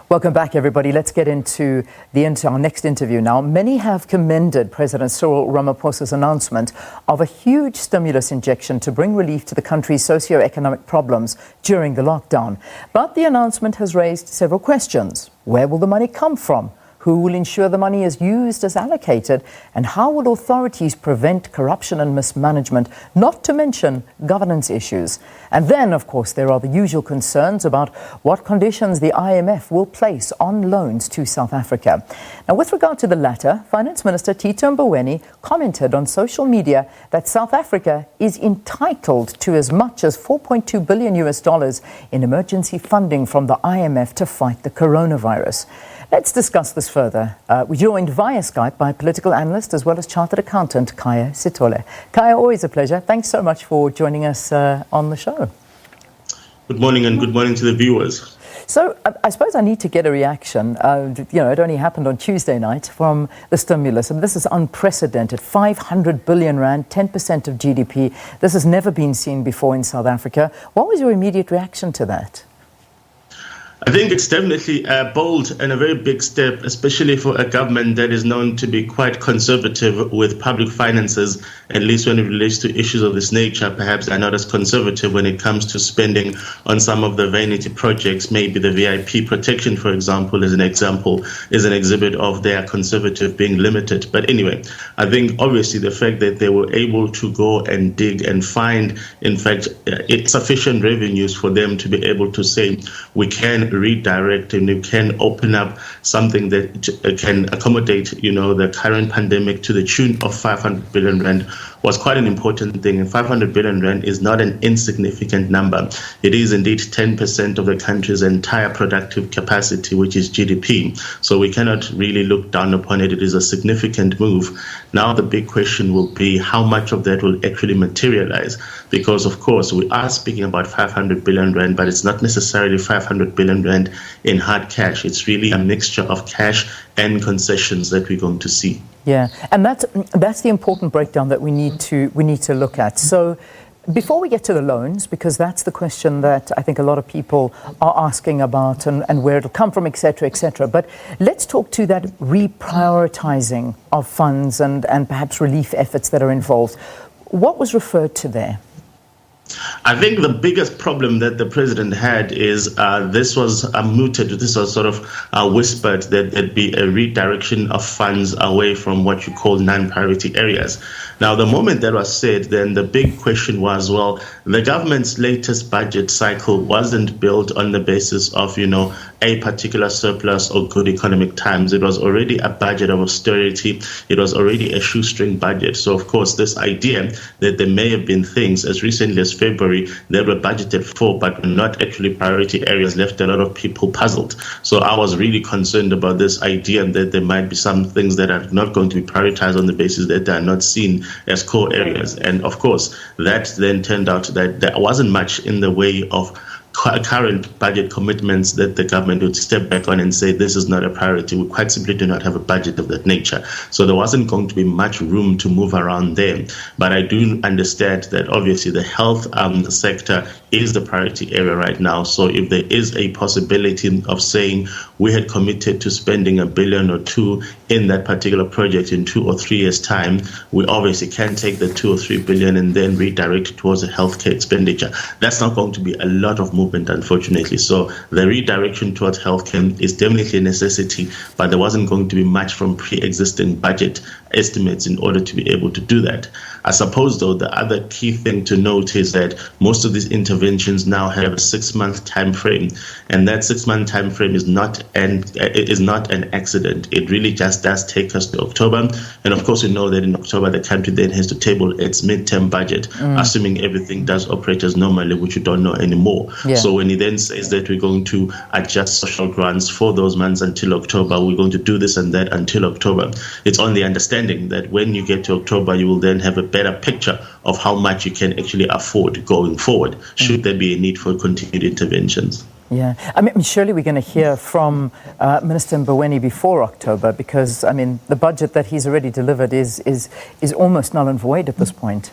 Welcome back, everybody. Let's get into our next interview now. Many have commended President Cyril Ramaphosa's announcement of a huge stimulus injection to bring relief to the country's socio-economic problems during the lockdown. But the announcement has raised several questions. Where will the money come from? Who will ensure the money is used as allocated? And how will authorities prevent corruption and mismanagement, not to mention governance issues? And then, of course, there are the usual concerns about what conditions the IMF will place on loans to South Africa. Now, with regard to the latter, Finance Minister Tito Mboweni commented on social media that South Africa is entitled to as much as $4.2 billion in emergency funding from the IMF to fight the coronavirus. Let's discuss this further. We're joined via Skype by political analyst as well as chartered accountant Khaya Sithole. Khaya, always a pleasure. Thanks so much for joining us on the show. Good morning and good morning to the viewers. So I suppose I need to get a reaction. It only happened on Tuesday night from the stimulus, and this is unprecedented. 500 billion rand, 10% of GDP. This has never been seen before in South Africa. What was your immediate reaction to that? I think it's definitely a bold and a very big step, especially for a government that is known to be quite conservative with public finances, at least when it relates to issues of this nature. Perhaps they're not as conservative when it comes to spending on some of the vanity projects. Maybe the VIP protection, for example, is an exhibit of their conservative being limited. But anyway, I think obviously the fact that they were able to go and dig and find, in fact, sufficient revenues for them to be able to say, we can redirect and you can open up something that can accommodate, the current pandemic to the tune of 500 billion rand was quite an important thing. And 500 billion rand is not an insignificant number. It is indeed 10% of the country's entire productive capacity, which is GDP. So we cannot really look down upon it. It is a significant move. Now the big question will be how much of that will actually materialize, because of course we are speaking about 500 billion rand, but it's not necessarily 500 billion rand in hard cash. It's really a mixture of cash and concessions that we're going to see. Yeah, and that's the important breakdown that we need to look at. So before we get to the loans, because that's the question that I think a lot of people are asking about and where it'll come from, et cetera, but let's talk to that reprioritizing of funds and perhaps relief efforts that are involved. What was referred to there? I think the biggest problem that the president had is this was mooted, this was sort of whispered that there'd be a redirection of funds away from what you call non-priority areas. Now, the moment that was said, then the big question was, well, the government's latest budget cycle wasn't built on the basis of, a particular surplus or good economic times. It was already a budget of austerity. It was already a shoestring budget. So, of course, this idea that there may have been things as recently as February that were budgeted for but were not actually priority areas left a lot of people puzzled. So I was really concerned about this idea that there might be some things that are not going to be prioritized on the basis that they are not seen as core areas. And of course, that then turned out that there wasn't much in the way of current budget commitments that the government would step back on and say this is not a priority. We quite simply do not have a budget of that nature. So there wasn't going to be much room to move around there. But I do understand that obviously the health sector is the priority area right now. So if there is a possibility of saying we had committed to spending $1 billion or $2 billion in that particular project in 2 or 3 years' time, we obviously can take the 2 or 3 billion and then redirect it towards a healthcare expenditure. That's not going to be a lot of movement, unfortunately. So the redirection towards healthcare is definitely a necessity, but there wasn't going to be much from pre-existing budget estimates in order to be able to do that. I suppose, though, the other key thing to note is that most of these interventions now have a 6-month time frame, and that 6-month time frame is not an accident. It really just does take us to October, and of course we know that in October the country then has to table its midterm budget, assuming everything does operate as normally, which we don't know anymore. Yeah. So when he then says that we're going to adjust social grants for those months until October, we're going to do this and that until October, it's on the understanding that when you get to October, you will then have a better picture of how much you can actually afford going forward, should there be a need for continued interventions. Yeah, I mean, surely we're going to hear from Minister Mboweni before October, because, I mean, the budget that he's already delivered is almost null and void at this point.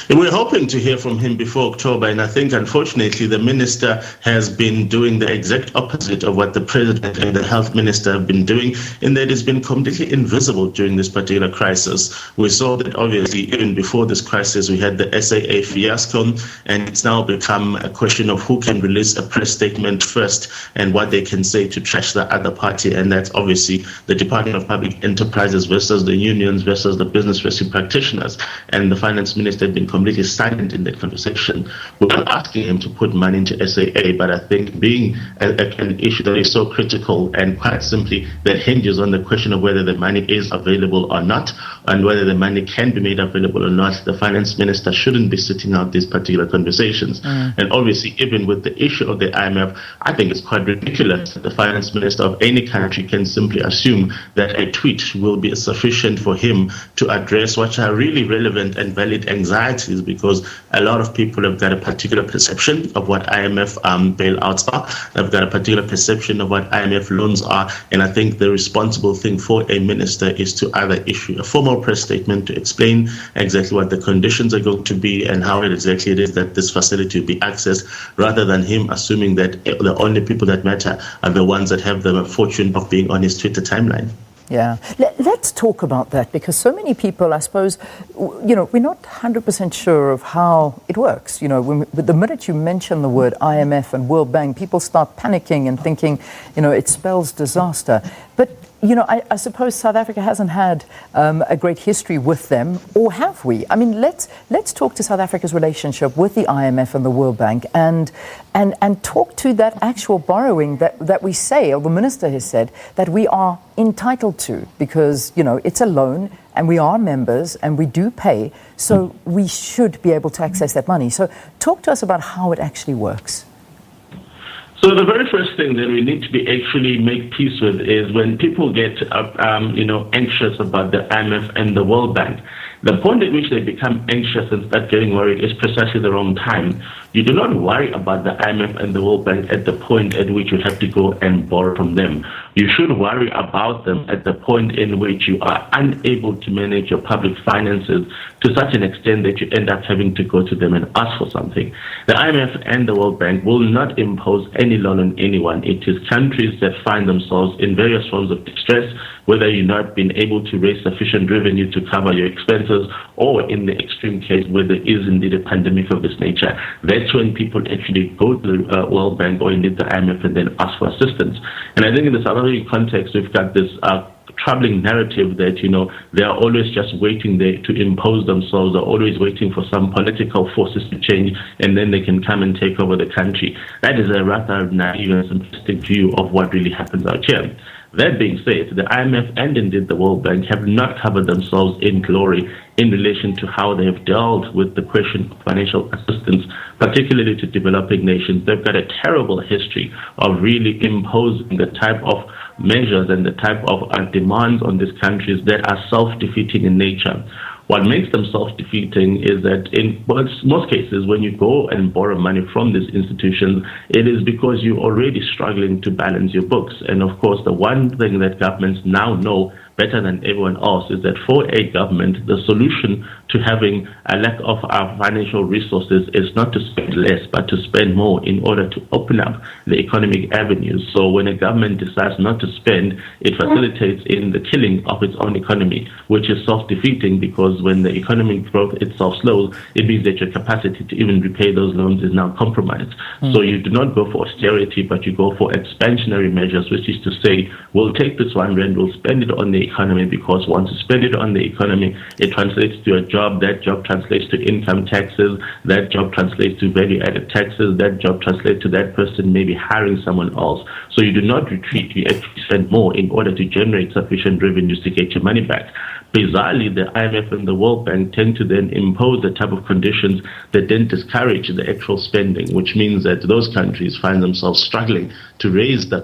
And we're hoping to hear from him before October, and I think, unfortunately, the minister has been doing the exact opposite of what the president and the health minister have been doing, in that it's been completely invisible during this particular crisis. We saw that, obviously, even before this crisis, we had the SAA fiasco, and it's now become a question of who can release a press statement first and what they can say to trash the other party, and that's obviously the Department of Public Enterprises versus the unions versus the business rescue practitioners, and the finance minister been completely silent in that conversation. We're not asking him to put money into SAA, but I think being an issue that is so critical and quite simply that hinges on the question of whether the money is available or not, and whether the money can be made available or not, the finance minister shouldn't be sitting out these particular conversations. And obviously, even with the issue of the IMF, I think it's quite ridiculous that the finance minister of any country can simply assume that a tweet will be sufficient for him to address what are really relevant and valid anxieties, because a lot of people have got a particular perception of what IMF bailouts are. They've got a particular perception of what IMF loans are. And I think the responsible thing for a minister is to either issue a formal press statement to explain exactly what the conditions are going to be and how exactly it is that this facility will be accessed, rather than him assuming that the only people that matter are the ones that have the fortune of being on his Twitter timeline. Yeah, let's talk about that, because so many people, I suppose, we're not 100% sure of how it works. The minute you mention the word IMF and World Bank, people start panicking and thinking, it spells disaster. But I suppose South Africa hasn't had a great history with them, or have we? I mean, let's talk to South Africa's relationship with the IMF and the World Bank, and talk to that actual borrowing that we say, or the minister has said, that we are entitled to, because it's a loan and we are members and we do pay, so we should be able to access that money. So talk to us about how it actually works. So the very first thing that we need to be actually make peace with is when people get anxious about the IMF and the World Bank. The point at which they become anxious and start getting worried is precisely the wrong time. You do not worry about the IMF and the World Bank at the point at which you have to go and borrow from them. You should worry about them at the point in which you are unable to manage your public finances to such an extent that you end up having to go to them and ask for something. The IMF and the World Bank will not impose any loan on anyone. It is countries that find themselves in various forms of distress, whether you've not been able to raise sufficient revenue to cover your expenses, or in the extreme case where there is indeed a pandemic of this nature. That's when people actually go to the World Bank or indeed the IMF and then ask for assistance. And I think in the South African context, we've got this troubling narrative that, they are always just waiting there to impose themselves. They're always waiting for some political forces to change, and then they can come and take over the country. That is a rather naive and simplistic view of what really happens out here. That being said, the IMF and indeed the World Bank have not covered themselves in glory in relation to how they have dealt with the question of financial assistance, particularly to developing nations. They've got a terrible history of really imposing the type of measures and the type of demands on these countries that are self-defeating in nature. What makes them self-defeating is that in most cases, when you go and borrow money from these institutions, it is because you're already struggling to balance your books. And of course, the one thing that governments now know better than everyone else is that for a government, the solution to having a lack of our financial resources is not to spend less, but to spend more in order to open up the economic avenues. So when a government decides not to spend, it facilitates in the killing of its own economy, which is self-defeating, because when the economic growth itself slows, it means that your capacity to even repay those loans is now compromised. So you do not go for austerity, but you go for expansionary measures, which is to say, we'll take this R1, we'll spend it on the economy, because once you spend it on the economy, it translates to a job, that job translates to income taxes, that job translates to value-added taxes, that job translates to that person maybe hiring someone else. So you do not retreat, you actually spend more in order to generate sufficient revenues to get your money back. Bizarrely, the IMF and the World Bank tend to then impose the type of conditions that then discourage the actual spending, which means that those countries find themselves struggling to raise the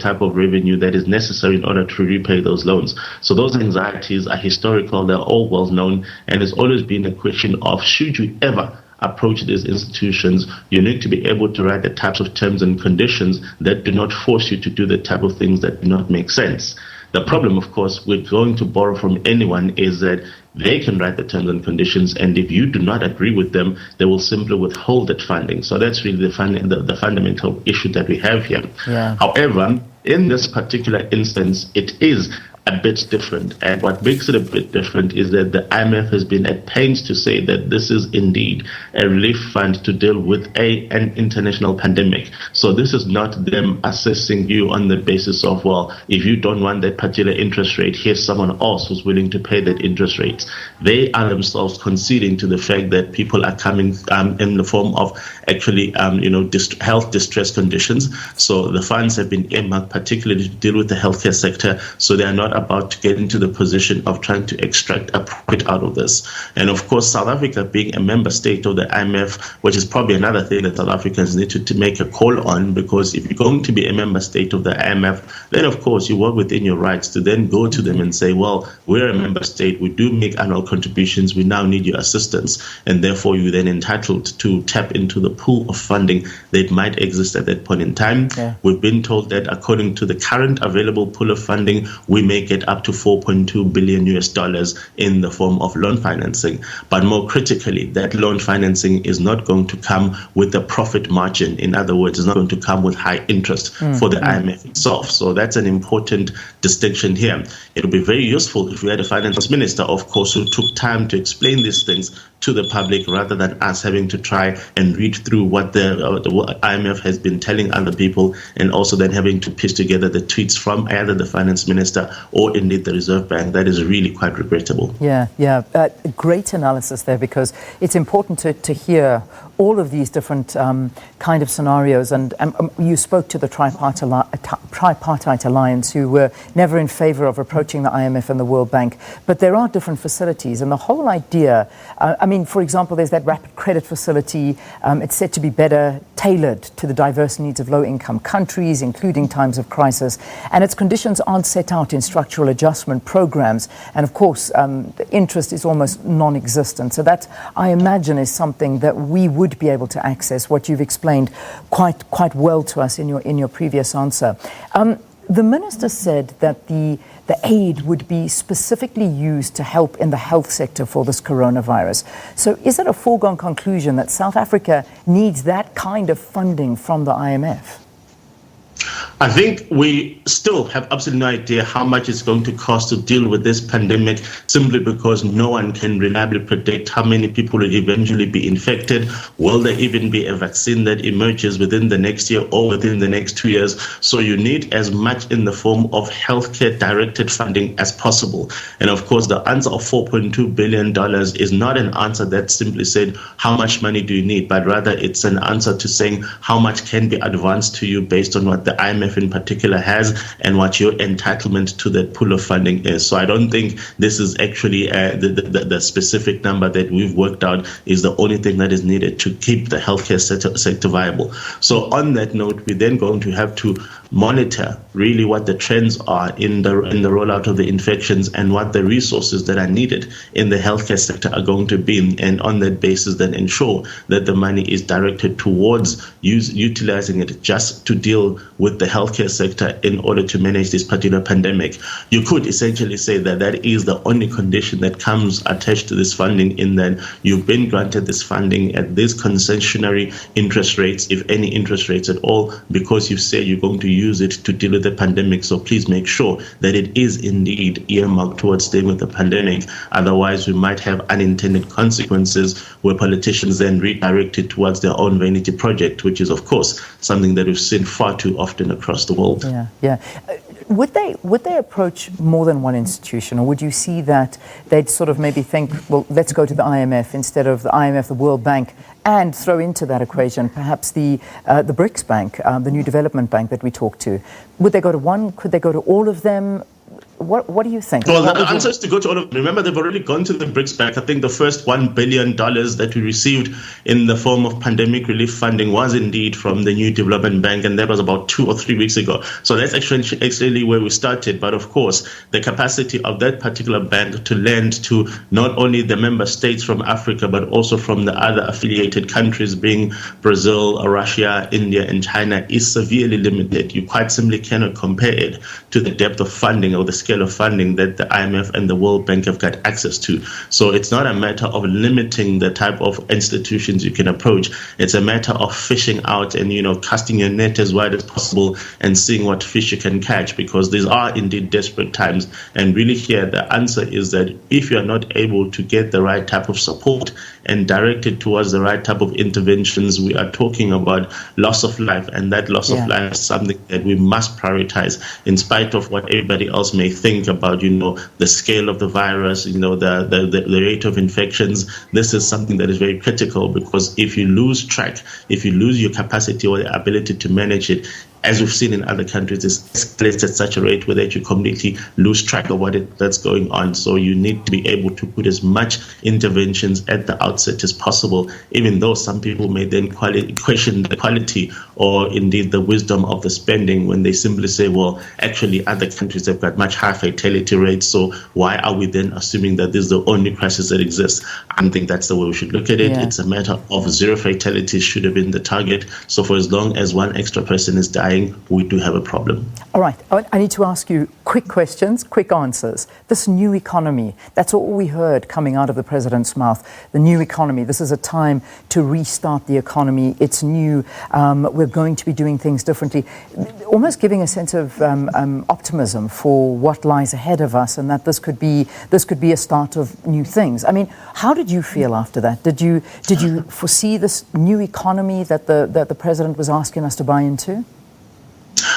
type of revenue that is necessary in order to repay those loans. So those anxieties are historical, they're all well known, and it's always been a question of, should you ever approach these institutions, you need to be able to write the types of terms and conditions that do not force you to do the type of things that do not make sense. The problem, of course, with going to borrow from anyone is that They can write the terms and conditions, and if you do not agree with them, they will simply withhold that funding. So that's really the fundamental issue that we have here. Yeah. However, in this particular instance, it is a bit different. And what makes it a bit different is that the IMF has been at pains to say that this is indeed a relief fund to deal with an international pandemic. So this is not them assessing you on the basis of, well, if you don't want that particular interest rate, here's someone else who's willing to pay that interest rate. They are themselves conceding to the fact that people are coming in the form of actually, health distress conditions. So the funds have been earmarked particularly to deal with the healthcare sector. So they are not about to get into the position of trying to extract a profit out of this. And of course, South Africa being a member state of the IMF, which is probably another thing that South Africans need to make a call on, because if you're going to be a member state of the IMF, then of course you work within your rights to then go to them and say, well, we're a member state, we do make annual contributions, we now need your assistance, and therefore you're then entitled to tap into the pool of funding that might exist at that point in time. Yeah. We've been told that according to the current available pool of funding, we may get up to $4.2 billion in the form of loan financing. But more critically, that loan financing is not going to come with a profit margin. In other words, it's not going to come with high interest for the IMF itself. So that's an important distinction here. It would be very useful if we had a finance minister, of course, who took time to explain these things to the public rather than us having to try and read through what the IMF has been telling other people, and also then having to piece together the tweets from either the finance minister or indeed the Reserve Bank. That is really quite regrettable. Yeah. Great analysis there, because it's important to hear all of these different kind of scenarios. And you spoke to the tripartite alliance, who were never in favor of approaching the IMF and the World Bank. But there are different facilities, and the whole idea, for example, there's that rapid credit facility. It's said to be better tailored to the diverse needs of low-income countries, including times of crisis. And its conditions aren't set out in structural adjustment programs. And of course, the interest is almost non-existent. So that, I imagine, is something that we would be able to access, what you've explained quite well to us in your previous answer. The minister said that the aid would be specifically used to help in the health sector for this coronavirus. So is it a foregone conclusion that South Africa needs that kind of funding from the IMF? I think we still have absolutely no idea how much it's going to cost to deal with this pandemic, simply because no one can reliably predict how many people will eventually be infected. Will there even be a vaccine that emerges within the next year or within the next 2 years? So you need as much in the form of healthcare directed funding as possible. And of course, the answer of $4.2 billion is not an answer that simply said, how much money do you need? But rather it's an answer to saying how much can be advanced to you based on what the IMF in particular has and what your entitlement to that pool of funding is. So I don't think this is actually the specific number that we've worked out is the only thing that is needed to keep the healthcare sector viable. So on that note, we're then going to have to monitor really what the trends are in the rollout of the infections and what the resources that are needed in the healthcare sector are going to be, and on that basis then ensure that the money is directed towards utilizing it just to deal with the healthcare sector in order to manage this particular pandemic. You could essentially say that that is the only condition that comes attached to this funding, in that you've been granted this funding at these concessionary interest rates, if any interest rates at all, because you say you're going to use it to deal with the pandemic. So please make sure that it is indeed earmarked towards dealing with the pandemic. Otherwise, we might have unintended consequences where politicians then redirect it towards their own vanity project, which is, of course, something that we've seen far too often across the world. Yeah. Would they approach more than one institution, or would you see that they'd sort of maybe think, well, let's go to the IMF instead of the IMF, the World Bank, and throw into that equation perhaps the BRICS Bank, the New Development Bank that we talked to? Would they go to one? Could they go to all of them? What do you think? Well, the answer is to go to all of them. Remember, they've already gone to the BRICS Bank. I think the first $1 billion that we received in the form of pandemic relief funding was indeed from the New Development Bank, and that was about 2 or 3 weeks ago. So that's actually where we started. But of course, the capacity of that particular bank to lend to not only the member states from Africa, but also from the other affiliated countries, being Brazil, Russia, India, and China, is severely limited. You quite simply cannot compare it to the depth of funding or the scale of funding that the IMF and the World Bank have got access to. So it's not a matter of limiting the type of institutions you can approach. It's a matter of fishing out and, casting your net as wide as possible and seeing what fish you can catch, because these are indeed desperate times. And really here, the answer is that if you are not able to get the right type of support and direct it towards the right type of interventions, we are talking about loss of life. And that loss of life is something that we must prioritize in spite of what everybody else may think about, the scale of the virus, the rate of infections. This is something that is very critical, because if you lose track, if you lose your capacity or the ability to manage it, as we've seen in other countries, it escalates at such a rate where that you completely lose track of that's going on. So you need to be able to put as much interventions at the outset as possible, even though some people may then question the quality or indeed the wisdom of the spending when they simply say, well, actually other countries have got much higher fatality rates, so why are we then assuming that this is the only crisis that exists? I don't think that's the way we should look at it. It's a matter of zero fatalities should have been the target. So for as long as one extra person is dying, we do have a problem. All right. I need to ask you quick questions, quick answers. This new economy, that's all we heard coming out of the president's mouth. The new economy. This is a time to restart the economy. It's new. We're going to be doing things differently. Almost giving a sense of optimism for what lies ahead of us, and that this could be a start of new things. I mean, how did you feel after that? Did you foresee this new economy that the president was asking us to buy into?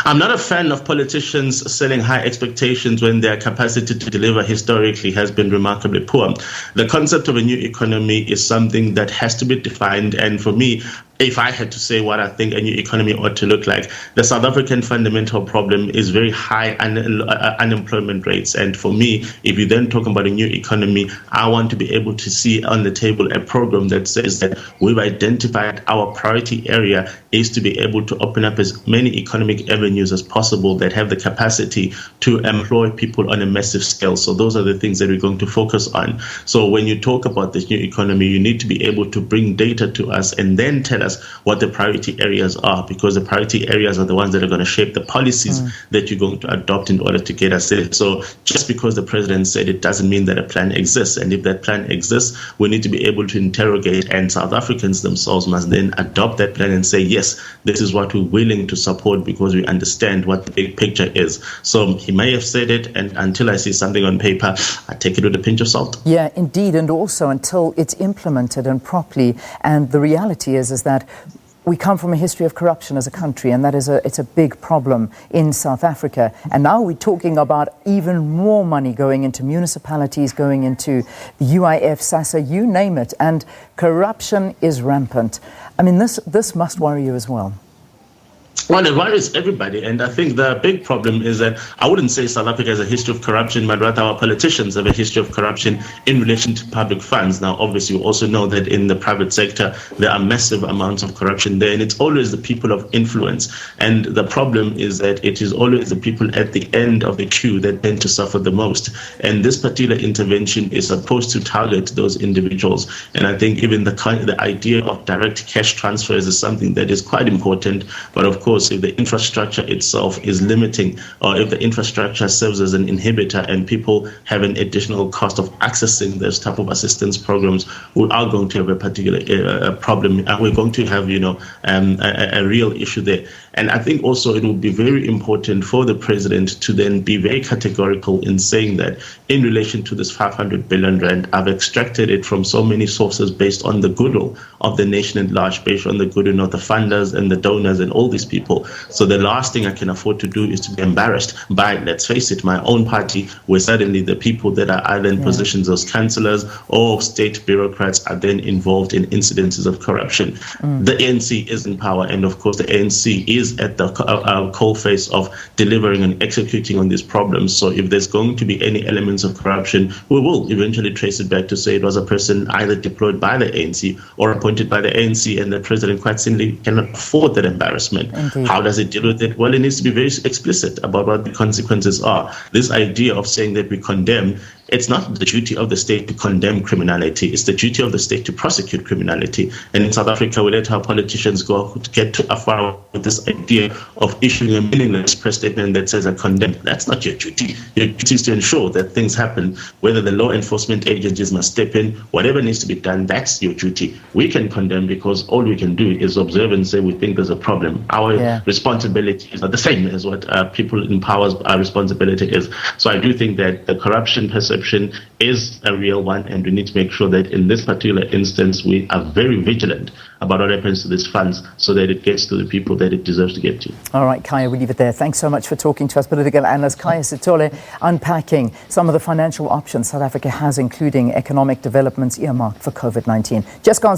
I'm not a fan of politicians setting high expectations when their capacity to deliver historically has been remarkably poor. The concept of a new economy is something that has to be defined. And for me, if I had to say what I think a new economy ought to look like, the South African fundamental problem is very high unemployment rates. And for me, if you then talk about a new economy, I want to be able to see on the table a program that says that we've identified our priority area is to be able to open up as many economic avenues as possible that have the capacity to employ people on a massive scale. So those are the things that we're going to focus on. So when you talk about this new economy, you need to be able to bring data to us and then tell us what the priority areas are, because the priority areas are the ones that are going to shape the policies that you're going to adopt in order to get us there. So just because the president said it doesn't mean that a plan exists. And if that plan exists, we need to be able to interrogate, and South Africans themselves must then adopt that plan and say, yes, this is what we're willing to support because we understand what the big picture is. So he may have said it, and until I see something on paper, I take it with a pinch of salt. Yeah, indeed. And also until it's implemented and properly. And the reality is that we come from a history of corruption as a country, and it's a big problem in South Africa. And now we're talking about even more money going into municipalities, going into the UIF, SASSA, you name it. And corruption is rampant. I mean, this must worry you as well. Well, it worries everybody. And I think the big problem is that I wouldn't say South Africa has a history of corruption, but rather our politicians have a history of corruption in relation to public funds. Now, obviously, we also know that in the private sector, there are massive amounts of corruption there, and it's always the people of influence. And the problem is that it is always the people at the end of the queue that tend to suffer the most. And this particular intervention is supposed to target those individuals. And I think even the idea of direct cash transfers is something that is quite important. But of course, if the infrastructure itself is limiting, or if the infrastructure serves as an inhibitor and people have an additional cost of accessing those type of assistance programs, we are going to have a particular problem, and we're going to have, a real issue there. And I think also it would be very important for the president to then be very categorical in saying that in relation to this 500 billion rand, I've extracted it from so many sources based on the goodwill of the nation at large, based on the goodwill of the funders and the donors and all these people. So the last thing I can afford to do is to be embarrassed by, let's face it, my own party, where suddenly the people that are either in positions as councillors or state bureaucrats are then involved in incidences of corruption. The ANC is in power, and of course the ANC is at the coalface of delivering and executing on these problems. So if there's going to be any elements of corruption, we will eventually trace it back to say it was a person either deployed by the ANC or appointed by the ANC, and the president quite simply cannot afford that embarrassment. Indeed. How does it deal with it? Well, it needs to be very explicit about what the consequences are. This idea of saying that we condemn it's not the duty of the state to condemn criminality. It's the duty of the state to prosecute criminality. And in South Africa, we let our politicians get too far with this idea of issuing a meaningless press statement that says I condemn. That's not your duty. Your duty is to ensure that things happen, whether the law enforcement agencies must step in, whatever needs to be done, that's your duty. We can condemn because all we can do is observe and say we think there's a problem. Our responsibility is not the same as what people in power's responsibility is. So I do think that the corruption perception is a real one, and we need to make sure that in this particular instance we are very vigilant about what happens to these funds so that it gets to the people that it deserves to get to. All right, Khaya, we'll leave it there. Thanks so much for talking to us. Political analyst Khaya Sithole, unpacking some of the financial options South Africa has, including economic developments earmarked for COVID-19. Just gone